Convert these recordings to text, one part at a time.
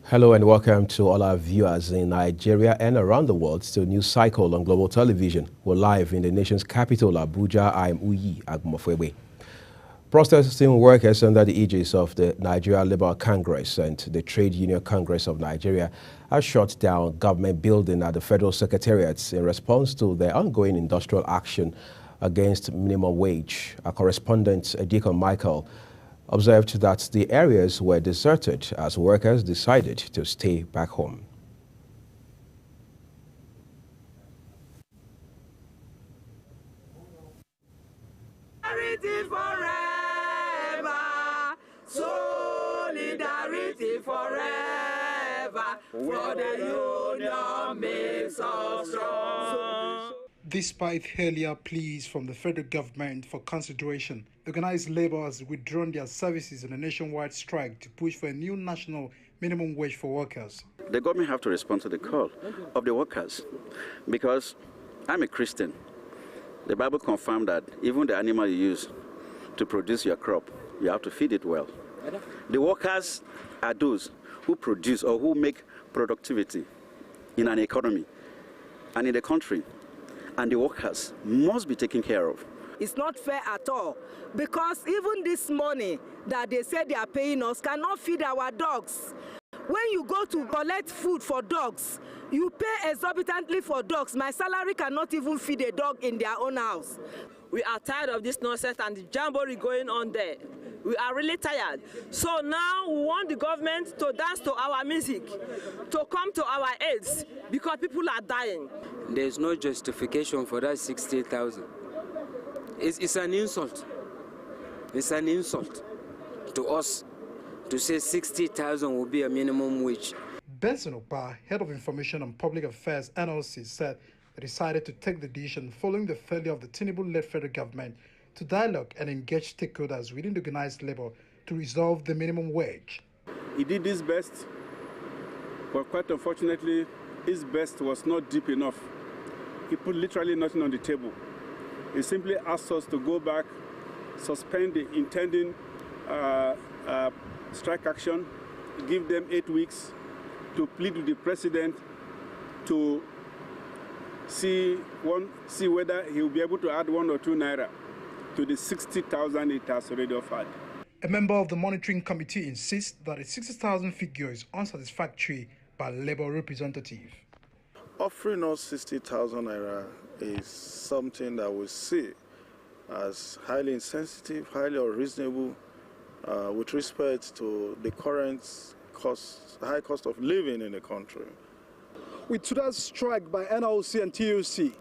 Hello and welcome to all our viewers in Nigeria and around the world to a new cycle on Global Television. We're live in the nation's capital, Abuja. I'm Uyi Agmofwewe. Protesting workers under the aegis of the Nigeria Labour Congress and the Trade Union Congress of Nigeria have shut down government building at the Federal Secretariat in response to the ongoing industrial action against minimum wage. Our correspondent, Deacon Michael, observed that the areas were deserted as workers decided to stay back home. Solidarity forever, solidarity forever, for the union makes us strong. Despite earlier pleas from the federal government for consideration, organized labor has withdrawn their services in a nationwide strike to push for a new national minimum wage for workers. The government have to respond to the call of the workers, because I'm a Christian. The Bible confirmed that even the animal you use to produce your crop, you have to feed it well. The workers are those who produce or who make productivity in an economy and in the country. And the workers must be taken care of. It's not fair at all, because even this money that they say they are paying us cannot feed our dogs. When you go to collect food for dogs, you pay exorbitantly for dogs. My salary cannot even feed a dog in their own house. We are tired of this nonsense and the jamboree going on there. We are really tired. So now we want the government to dance to our music, to come to our aids, because people are dying. There's no justification for that 60,000. It's an insult. It's an insult to us to say 60,000 will be a minimum wage. Benson Opa, head of Information and Public Affairs NLC, said they decided to take the decision following the failure of the Tinubu-led federal government to dialogue and engage stakeholders within the organized labor to resolve the minimum wage. He did his best, but quite unfortunately, his best was not deep enough. He put literally nothing on the table. He simply asked us to go back, suspend the intending strike action, give them 8 weeks to plead with the president to see whether he will be able to add 1 or 2 naira to the 60,000 it has already offered. A member of the monitoring committee insists that the 60,000 figure is unsatisfactory by labor representative. Offering us 60,000 naira is something that we see as highly insensitive, highly unreasonable with respect to the current high cost of living in the country. With today's strike by NLC and TUC,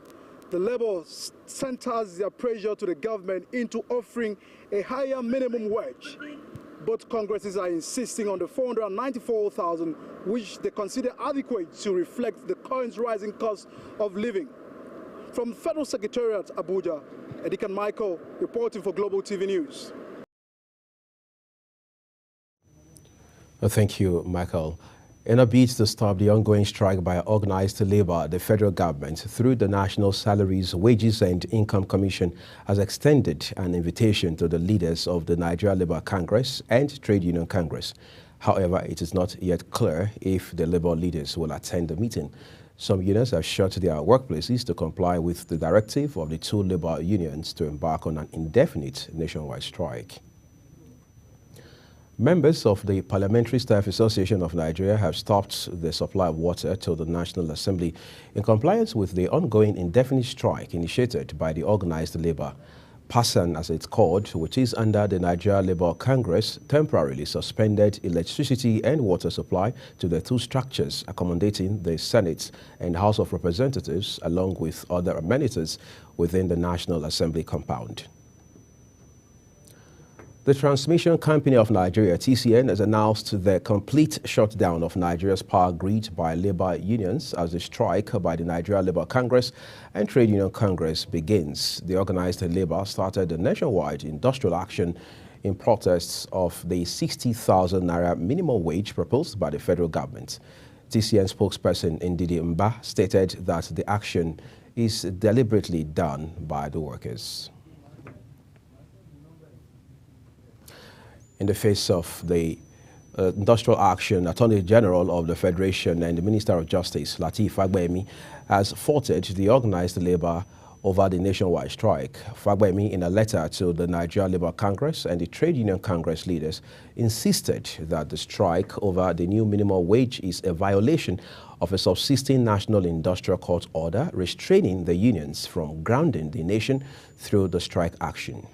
the labor centers their pressure to the government into offering a higher minimum wage. Both congresses are insisting on the 494,000, which they consider adequate to reflect the current rising cost of living. From the Federal Secretariat, Abuja, Deacon Michael reporting for Global TV News. Thank you, Michael. In a bid to stop the ongoing strike by organized labor, the federal government, through the National Salaries, Wages and Income Commission, has extended an invitation to the leaders of the Nigeria Labour Congress and Trade Union Congress. However, it is not yet clear if the labor leaders will attend the meeting. Some unions have shut their workplaces to comply with the directive of the 2 labor unions to embark on an indefinite nationwide strike. Members of the Parliamentary Staff Association of Nigeria have stopped the supply of water to the National Assembly in compliance with the ongoing indefinite strike initiated by the organized labor. PASAN, as it's called, which is under the Nigeria Labour Congress, temporarily suspended electricity and water supply to the 2 structures accommodating the Senate and House of Representatives, along with other amenities within the National Assembly compound. The Transmission Company of Nigeria, TCN, has announced the complete shutdown of Nigeria's power grid by labor unions as the strike by the Nigeria Labour Congress and Trade Union Congress begins. The organized labor started a nationwide industrial action in protests of the 60,000 naira minimum wage proposed by the federal government. TCN spokesperson Ndidi Mba stated that the action is deliberately done by the workers. In the face of the Industrial Action Attorney General of the Federation and the Minister of Justice, Lateef Fagbemi, has faulted the organized labor over the nationwide strike. Fagbemi, in a letter to the Nigeria Labour Congress and the Trade Union Congress leaders, insisted that the strike over the new minimum wage is a violation of a subsisting National Industrial Court order restraining the unions from grounding the nation through the strike action.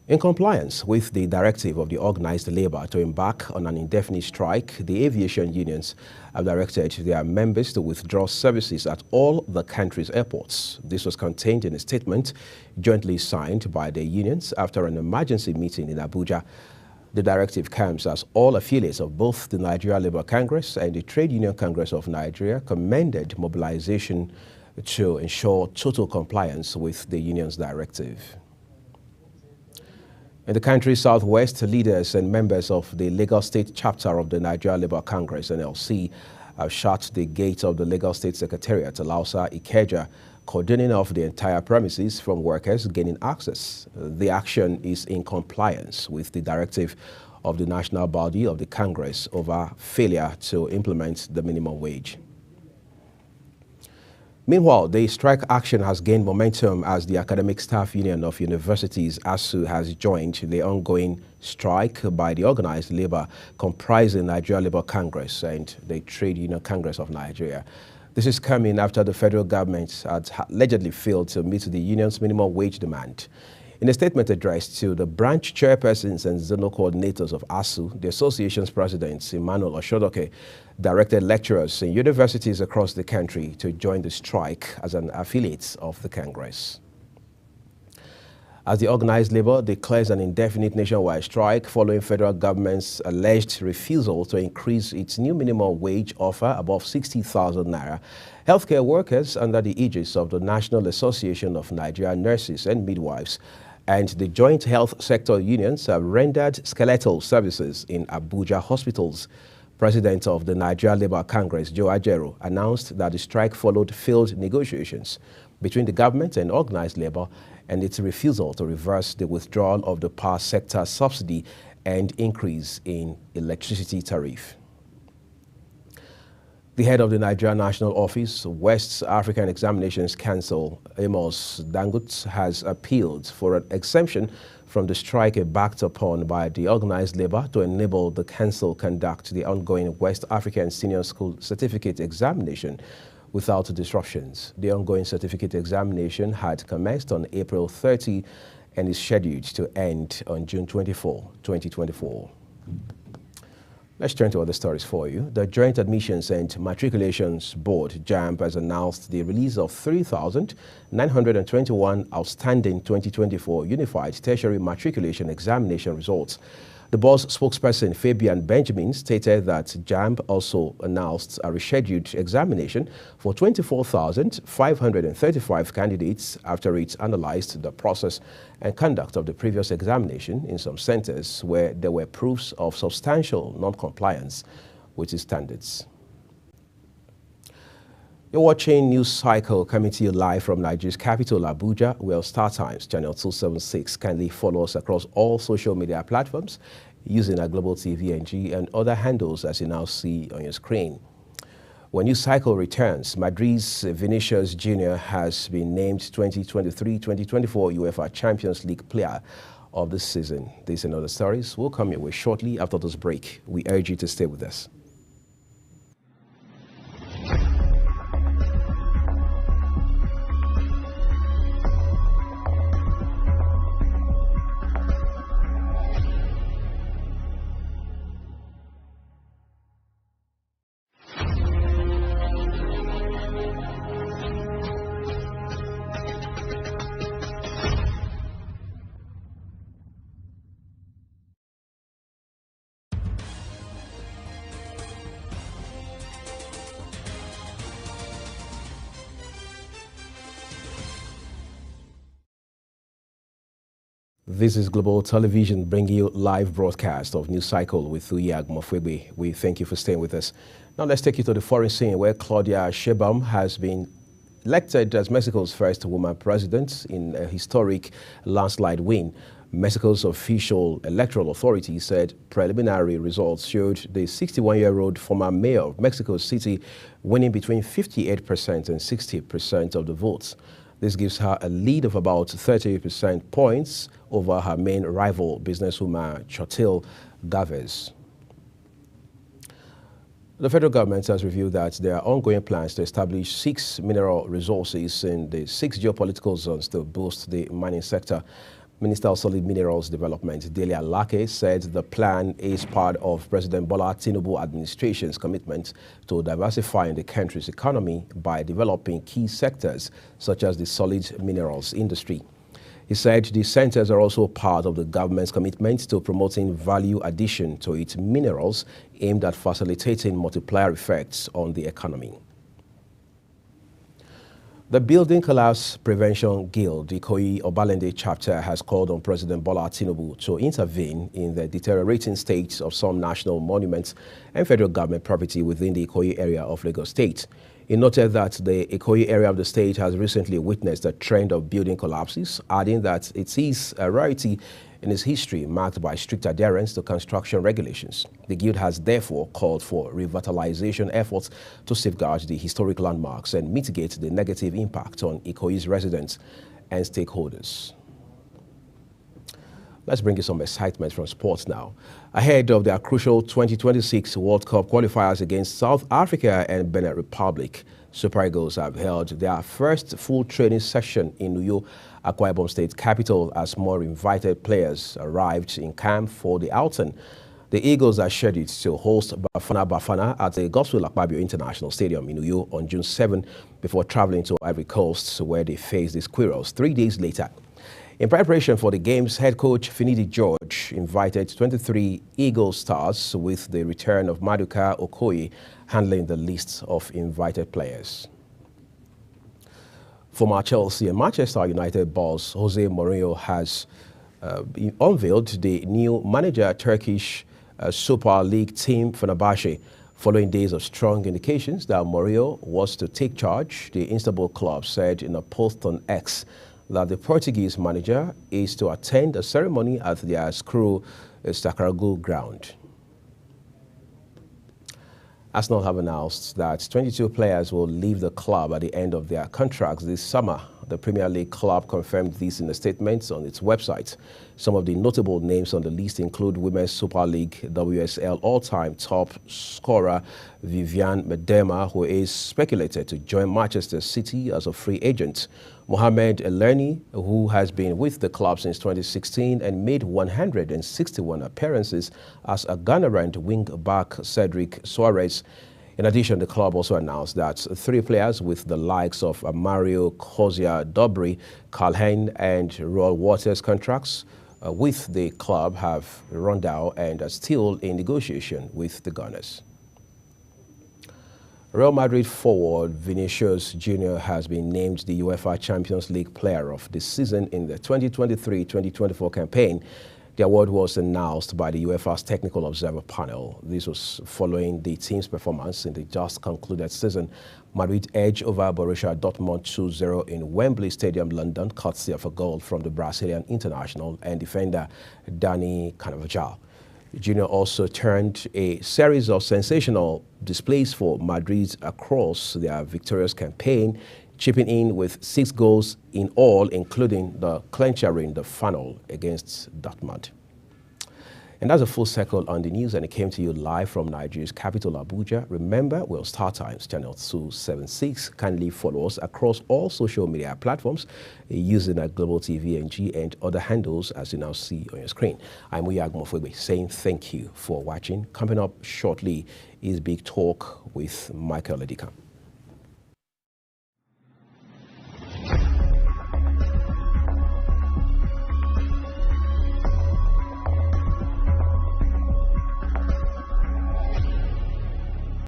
In compliance with the directive of the organized labor to embark on an indefinite strike, the aviation unions have directed their members to withdraw services at all the country's airports. This was contained in a statement jointly signed by the unions after an emergency meeting in Abuja. The directive comes as all affiliates of both the Nigeria Labour Congress and the Trade Union Congress of Nigeria commended mobilization to ensure total compliance with the union's directive. In the country's southwest, leaders and members of the Lagos State chapter of the Nigeria Labour Congress, NLC, have shut the gate of the Lagos State Secretariat, Lausa Ikeja, cordoning off the entire premises from workers gaining access. The action is in compliance with the directive of the national body of the Congress over failure to implement the minimum wage. Meanwhile, the strike action has gained momentum as the Academic Staff Union of Universities, ASU, has joined the ongoing strike by the organized labor comprising Nigeria Labour Congress and the Trade Union Congress of Nigeria. This is coming after the federal government had allegedly failed to meet the union's minimum wage demand. In a statement addressed to the branch chairpersons and zonal coordinators of ASU, the association's president, Emmanuel Oshodoke, directed lecturers in universities across the country to join the strike as an affiliate of the Congress. As the organized labor declares an indefinite nationwide strike following federal government's alleged refusal to increase its new minimum wage offer above 60,000 naira, healthcare workers under the aegis of the National Association of Nigerian Nurses and Midwives and the joint health sector unions have rendered skeletal services in Abuja hospitals. President of the Nigeria Labour Congress, Joe Ajaero, announced that the strike followed failed negotiations between the government and organized labor and its refusal to reverse the withdrawal of the power sector subsidy and increase in electricity tariff. The head of the Nigeria National Office, West African Examinations Council, Amos Dangote, has appealed for an exemption from the strike embarked upon by the organized labor to enable the council conduct the ongoing West African Senior School Certificate Examination without disruptions. The ongoing certificate examination had commenced on April 30 and is scheduled to end on June 24, 2024. Let's turn to other stories for you. The Joint Admissions and Matriculations Board, JAMB, has announced the release of 3,921 outstanding 2024 Unified Tertiary Matriculation Examination results. The board's spokesperson, Fabian Benjamin, stated that JAMB also announced a rescheduled examination for 24,535 candidates after it analyzed the process and conduct of the previous examination in some centers where there were proofs of substantial non-compliance with its standards. You're watching News Cycle coming to you live from Nigeria's capital, Abuja, where StarTimes Channel 276. Kindly follow us across all social media platforms using our Global TVNG and other handles as you now see on your screen. When News Cycle returns, Madrid's Vinicius Jr. has been named 2023-2024 UEFA Champions League Player of the season. These and other stories will come your way shortly after this break. We urge you to stay with us. This is Global Television bringing you live broadcast of News Cycle with Thuyi Agumofwegbe. We thank you for staying with us. Now let's take you to the foreign scene where Claudia Sheinbaum has been elected as Mexico's first woman president in a historic landslide win. Mexico's official electoral authority said preliminary results showed the 61-year-old former mayor of Mexico City winning between 58% and 60% of the votes. This gives her a lead of about 30% points over her main rival, businesswoman Xochitl Gálvez. The federal government has revealed that there are ongoing plans to establish 6 mineral resources in the 6 geopolitical zones to boost the mining sector. Minister of Solid Minerals Development, Dele Alake, said the plan is part of President Bola Tinubu administration's commitment to diversifying the country's economy by developing key sectors such as the solid minerals industry. He said the centers are also part of the government's commitment to promoting value addition to its minerals aimed at facilitating multiplier effects on the economy. The Building Collapse Prevention Guild, the Ikoyi Obalende chapter, has called on President Bola Tinubu to intervene in the deteriorating state of some national monuments and federal government property within the Ikoyi area of Lagos State. He noted that the Ikoyi area of the state has recently witnessed a trend of building collapses, adding that it is a rarity in its history marked by strict adherence to construction regulations. The Guild has therefore called for revitalization efforts to safeguard the historic landmarks and mitigate the negative impact on Ikoyi's residents and stakeholders. Let's bring you some excitement from sports now. Ahead of their crucial 2026 World Cup qualifiers against South Africa and Benin Republic, Super Eagles have held their first full training session in Uyo, Akwa Ibom State capital, as more invited players arrived in camp for the outing. The Eagles are scheduled to host Bafana at the Godswill Akpabio International Stadium in Uyo on June 7 before traveling to Ivory Coast, where they face the Squirrels 3 days later. In preparation for the games, head coach Finidi George invited 23 Eagle stars, with the return of Maduka Okoye handling the list of invited players. Former Chelsea and Manchester United boss Jose Mourinho has unveiled the new manager Turkish Super League team Fenerbahce. Following days of strong indications that Mourinho was to take charge, the Istanbul club said in a post on X that the Portuguese manager is to attend a ceremony at their Skru Stakragul ground. Arsenal have announced that 22 players will leave the club at the end of their contracts this summer. The Premier League club confirmed this in a statement on its website. Some of the notable names on the list include Women's Super League WSL all-time top scorer Viviane Miedema, who is speculated to join Manchester City as a free agent. Mohamed Elneny, who has been with the club since 2016 and made 161 appearances as a Ghana-ranked wing-back Cedric Soares. In addition, the club also announced that 3 players with the likes of Mario Kozia Dobry, Carl Hein and Royal Waters contracts with the club have run out and are still in negotiation with the Gunners. Real Madrid forward Vinicius Jr. has been named the UEFA Champions League Player of the Season in the 2023-2024 campaign. The award was announced by the UEFA's Technical Observer Panel. This was following the team's performance in the just concluded season. Madrid edged over Borussia Dortmund 2-0 in Wembley Stadium, London, courtesy of a goal from the Brazilian international and defender Dani Carvajal. Junior also turned a series of sensational displays for Madrid across their victorious campaign, chipping in with 6 goals in all, including the clincher in the final against Dortmund. And that's a full circle on the news, and it came to you live from Nigeria's capital, Abuja. Remember, we're Star Times channel 276. Kindly follow us across all social media platforms using our Global TV NG and other handles as you now see on your screen. I'm Uya Agumofwebe saying thank you for watching. Coming up shortly is Big Talk with Michael Edika.